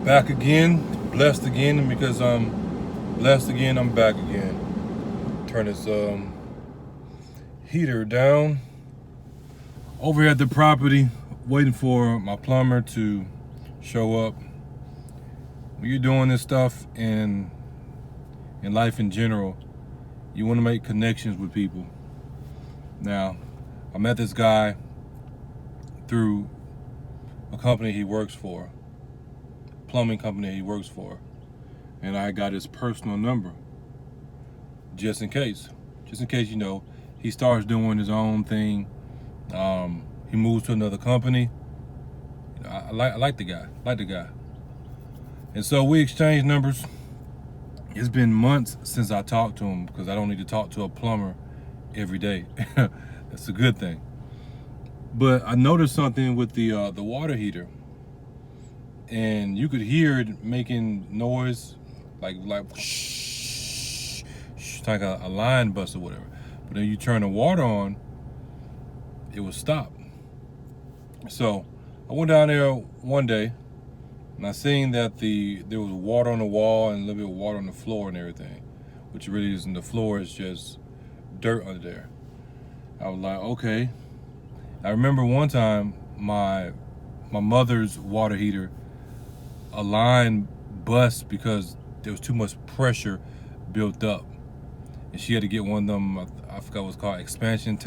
Back again, blessed again, and because I'm blessed again, I'm back again. Turn this heater down. Over here at the property, waiting for my plumber to show up. When you're doing this stuff in life in general, you want to make connections with people. Now, I met this guy through a company he works for, plumbing company he works for, and I got his personal number just in case he starts doing his own thing. He moves to another company. I like the guy, and so we exchanged numbers. It's been months since I talked to him because I don't need to talk to a plumber every day. That's a good thing. But I noticed something with the water heater, and you could hear it making noise, like shh, like a line bust or whatever. But then you turn the water on, it would stop. So I went down there one day, and I seen that there was water on the wall and a little bit of water on the floor and everything, which really isn't. The floor is just dirt under there. I was like, okay. I remember one time my mother's water heater, a line bust because there was too much pressure built up, and she had to get one of them. I forgot what it's called, expansion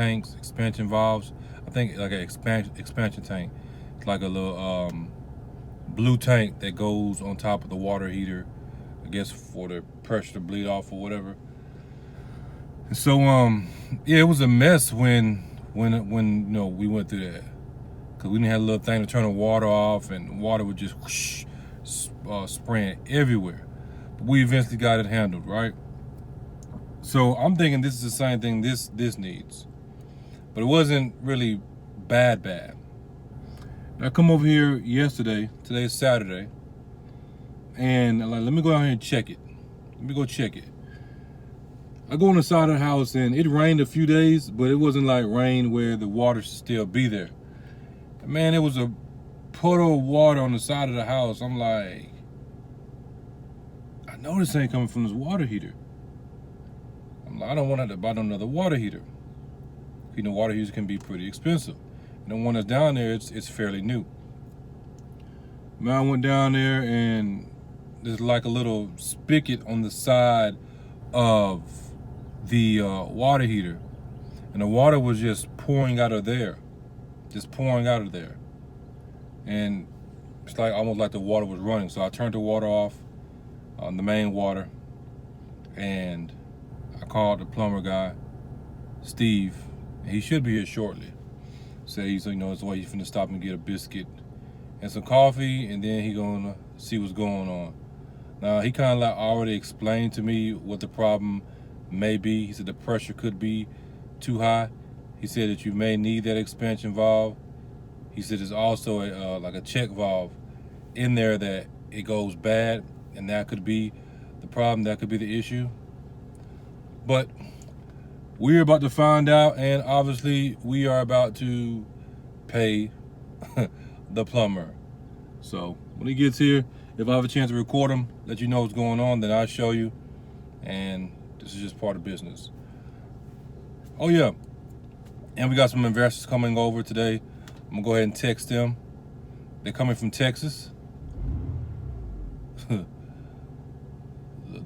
valves. I think like an expansion tank. It's like a little blue tank that goes on top of the water heater, I guess for the pressure to bleed off or whatever. And so yeah, it was a mess when we went through that, because we didn't have a little thing to turn the water off, and water would just whoosh, spraying everywhere. But we eventually got it handled, right? So I'm thinking this is the same thing this needs, but it wasn't really bad. I come over here yesterday. Today's Saturday, and I'm like, let me go out here and check it. Let me go check it. I go on the side of the house, and it rained a few days, but it wasn't like rain where the water should still be there. And man, it was a puddle of water on the side of the house. I'm like, I know this ain't coming from this water heater. I'm like, I don't want to buy another water heater. You know, water heaters can be pretty expensive. And the one that's down there, it's fairly new. Man, I went down there, and there's like a little spigot on the side of the water heater, and the water was just pouring out of there, and it's like almost like the water was running. So I turned the water off on the main water, and I called the plumber guy, Steve, and he should be here shortly. Said he's his way he's finna stop and get a biscuit and some coffee, and then he gonna see what's going on. Now, he kind of like already explained to me what the problem may be. He said the pressure could be too high. He said that you may need that expansion valve. He said there's also like a check valve in there that it goes bad, and that could be the problem. That could be the issue. But we're about to find out, and obviously we are about to pay the plumber. So when he gets here, if I have a chance to record him, let you know what's going on, then I'll show you. And this is just part of business. Oh yeah, and we got some investors coming over today. I'm gonna go ahead and text them. They're coming from Texas. The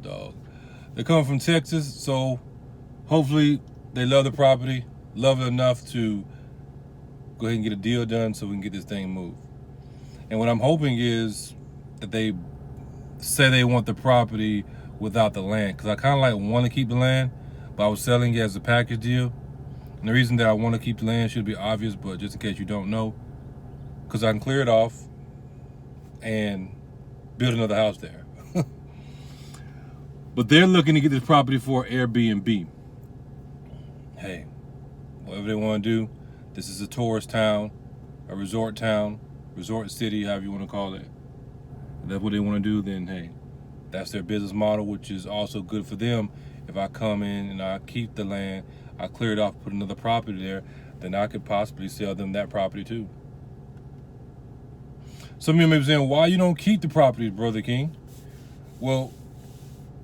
dog. They're coming from Texas, so hopefully they love the property, love it enough to go ahead and get a deal done so we can get this thing moved. And what I'm hoping is that they say they want the property without the land, because I kind of like want to keep the land, but I was selling it as a package deal. And the reason that I want to keep the land should be obvious, but just in case you don't know, because I can clear it off and build another house there. But they're looking to get this property for Airbnb. Hey, whatever they want to do, this is a tourist town, a resort city, however you want to call it. If that's what they want to do, then hey, that's their business model, which is also good for them. If I come in and I keep the land, I clear it off, put another property there, then I could possibly sell them that property too. Some of you may be saying, why you don't keep the property, Brother King? Well,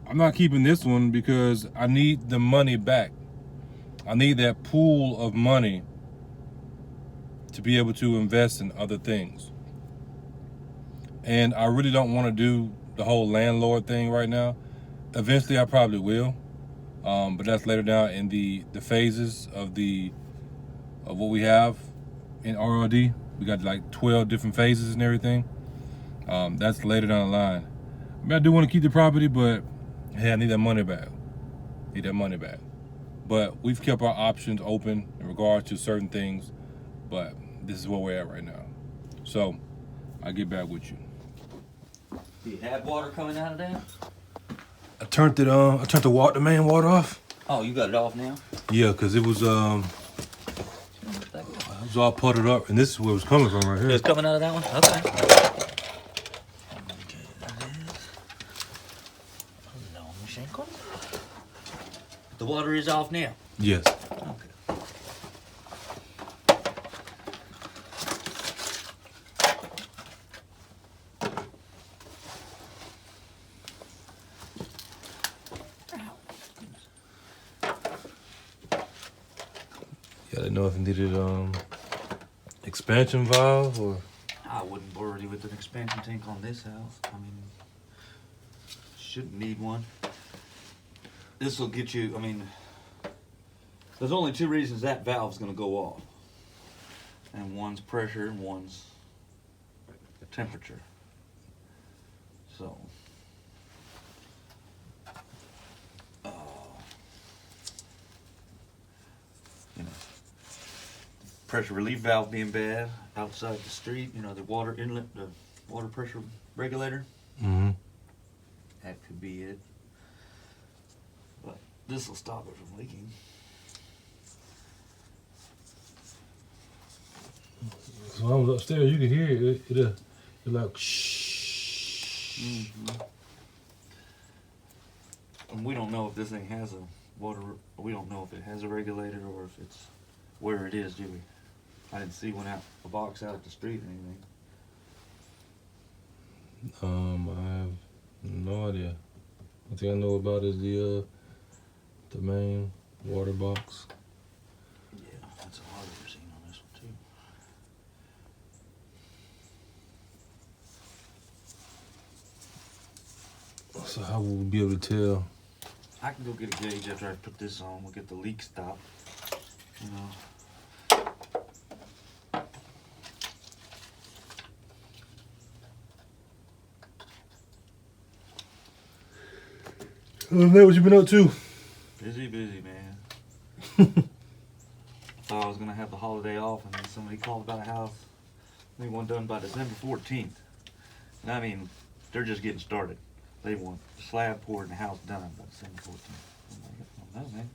I'm not keeping this one because I need the money back. I need that pool of money to be able to invest in other things. And I really don't want to do the whole landlord thing right now. Eventually, I probably will. But that's later down in the phases of what we have in RRD. We got like 12 different phases and everything. That's later down the line. I mean, I do want to keep the property, but hey, I need that money back. But we've kept our options open in regards to certain things. But this is where we're at right now. So I'll get back with you. Do you have water coming out of there? I turned it on. I turned the main water off. Oh, you got it off now? Yeah, cause it was all puddled up, and this is where it was coming from right here. It's coming out of that one? Okay. The water is off now? Yes. Okay. Yeah, I didn't know if it needed expansion valve or. I wouldn't worry with an expansion tank on this house. I mean, shouldn't need one. This will get you, I mean, there's only two reasons that valve's gonna go off. And one's pressure and one's temperature. So, you know, pressure relief valve being bad outside the street, you know, the water inlet, the water pressure regulator. Mm-hmm. That could be it. But this will stop it from leaking. So I was upstairs, you could hear it. It like shh. Mm-hmm. And we don't know if this thing has a water. We don't know if it has a regulator or if it's where it is, do we? I didn't see one out a box out at the street or anything. I have no idea. The thing I know about is the main water box. Yeah, that's a hardware scene on this one too. So how will we be able to tell? I can go get a gauge after I put this on. We'll get the leak stopped. You know. What you been up to? Busy, man. Thought I was gonna have the holiday off, and then somebody called about a house. They want done by December 14th. And I mean, they're just getting started. They want the slab poured and the house done by December 14th. I'm like, I don't know, man.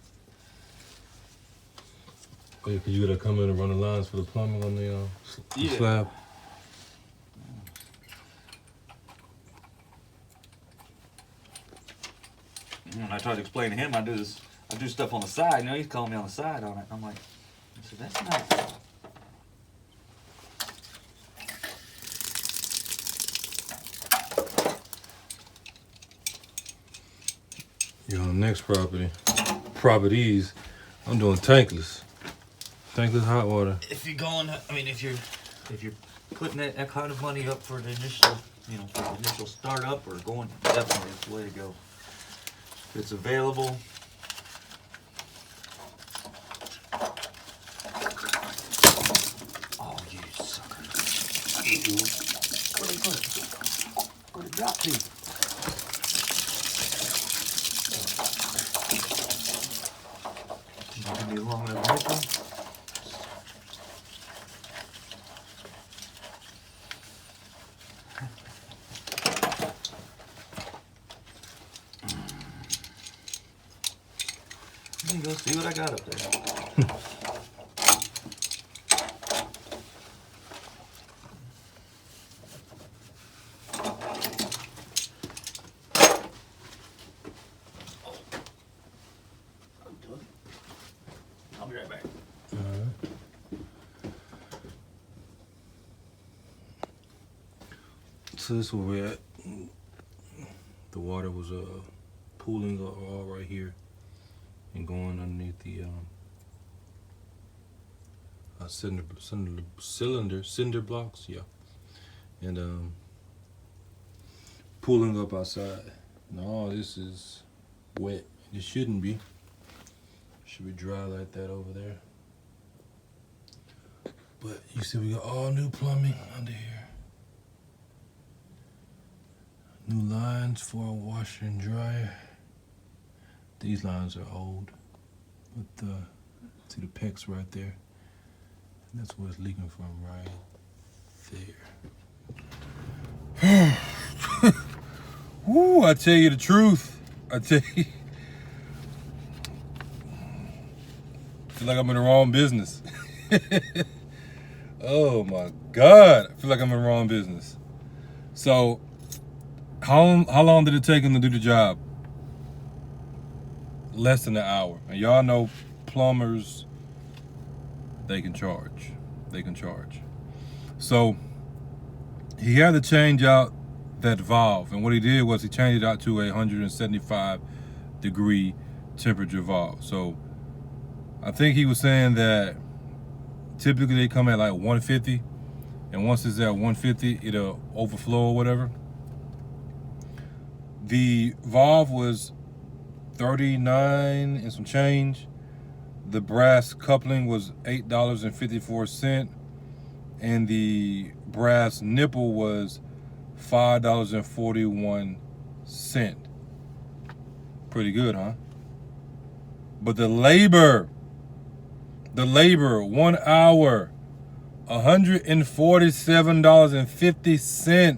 Oh, yeah, cause you gotta come in and run the lines for the plumbing on the Yeah. slab. And I tried to explain to him, I do stuff on the side. You know, he's calling me on the side on it. I'm like, I said, that's not. You're on the next properties. I'm doing tankless hot water. If you're going, I mean, if you're putting that kind of money up for the initial, you know, for the initial startup or going, definitely it's the way to go. If it's available. Oh, you sucker! Ew. Where'd he put it? Where'd it drop to? Not gonna be long enough to open. Let me go see what I got up there. I'll be right back. So this is where we're at. The water was pooling all right here and going underneath the cinder blocks, yeah, and pooling up outside. No, this is wet. It shouldn't be. Should be dry like that over there. But you see, we got all new plumbing under here. New lines for a washer and dryer. These lines are old, but see the PEX right there. And that's where it's leaking from, right there. Woo! I tell you the truth. I tell you, I feel like I'm in the wrong business. Oh my God! I feel like I'm in the wrong business. So, how long did it take him to do the job? Less than an hour. And y'all know plumbers, they can charge. They can charge. So he had to change out that valve. And what he did was he changed it out to a 175 degree temperature valve. So I think he was saying that typically they come at like 150. And once it's at 150, it'll overflow or whatever. The valve was 39 and some change. The brass coupling was $8.54, and the brass nipple was $5.41. Pretty good, huh? But the labor, 1 hour, $147.50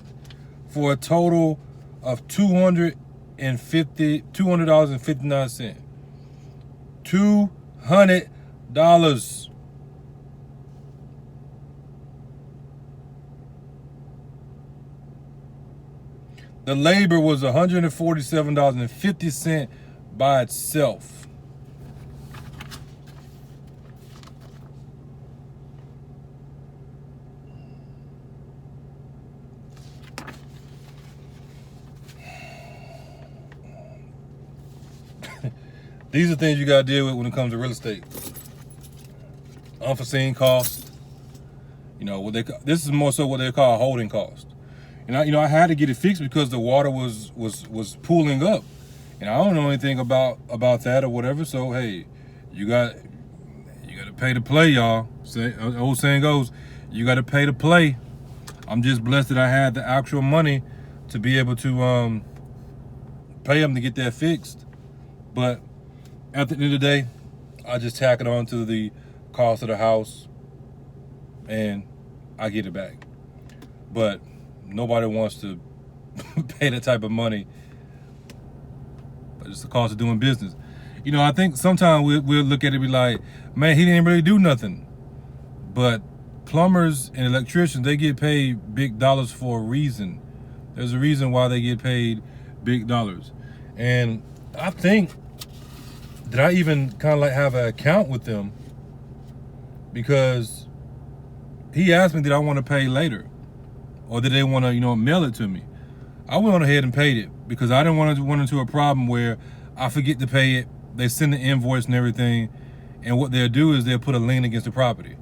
for a total of $200.59. $200. The labor was $147.50 by itself. These are things you gotta deal with when it comes to real estate. Unforeseen cost. You know this is more so what they call a holding cost. And I had to get it fixed because the water was pooling up, and I don't know anything about that or whatever. So hey, you gotta pay to play, y'all. Old saying goes, you gotta pay to play. I'm just blessed that I had the actual money to be able to pay them to get that fixed. But at the end of the day, I just tack it on to the cost of the house and I get it back. But nobody wants to pay that type of money. But it's the cost of doing business. You know, I think sometimes we'll look at it and be like, man, he didn't really do nothing. But plumbers and electricians, they get paid big dollars for a reason. There's a reason why they get paid big dollars. And I think that I even kind of like have an account with them because he asked me, did I want to pay later? Or did they want to, mail it to me? I went on ahead and paid it because I didn't want to run into a problem where I forget to pay it. They send the invoice and everything. And what they'll do is they'll put a lien against the property.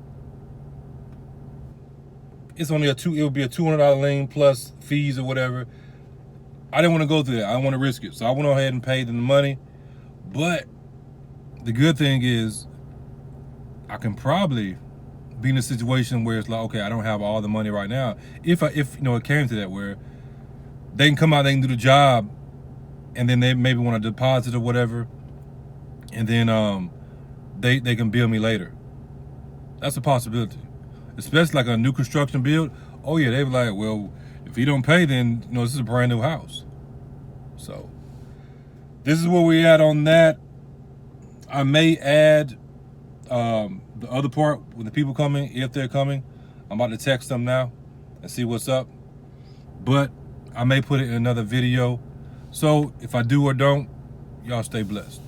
It's only it would be a $200 lien plus fees or whatever. I didn't want to go through that. I didn't want to risk it. So I went on ahead and paid them the money. But the good thing is I can probably be in a situation where it's like, okay, I don't have all the money right now. If it came to that where they can come out, they can do the job, and then they maybe want to deposit or whatever, and then they can bill me later. That's a possibility. Especially like a new construction build. Oh yeah, they be like, well, if you don't pay, then this is a brand new house. So this is where we at on that. I may add the other part with the people coming, if they're coming. I'm about to text them now and see what's up. But I may put it in another video. So if I do or don't, y'all stay blessed.